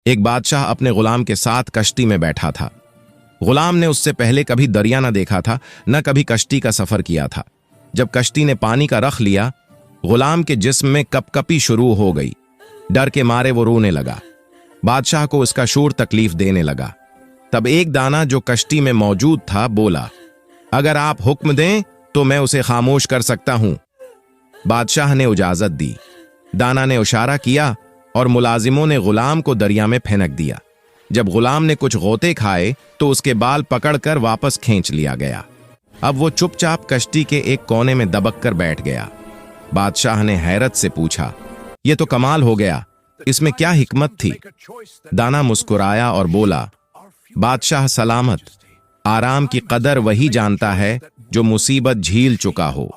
एक बादशाह अपने गुलाम के साथ कश्ती में बैठा था। गुलाम ने उससे पहले कभी दरिया न देखा था, न कभी कश्ती का सफर किया था। जब कश्ती ने पानी का रख लिया, गुलाम के जिस्म में कपकपी शुरू हो गई। डर के मारे वो रोने लगा। बादशाह को उसका शोर तकलीफ देने लगा। तब एक दाना जो कश्ती में मौजूद था बोला, अगर आप हुक्म दें तो मैं उसे खामोश कर सकता हूं। बादशाह ने इजाजत दी। दाना ने इशारा किया और मुलाजिमों ने गुलाम को दरिया में फेंक दिया। जब गुलाम ने कुछ गोते खाए तो उसके बाल पकड़कर वापस खींच लिया गया। अब वो चुपचाप कश्ती के एक कोने में दबक कर बैठ गया। बादशाह ने हैरत से पूछा, यह तो कमाल हो गया, इसमें क्या हिकमत थी? दाना मुस्कुराया और बोला, बादशाह सलामत, आराम की कदर वही जानता है जो मुसीबत झील चुका हो।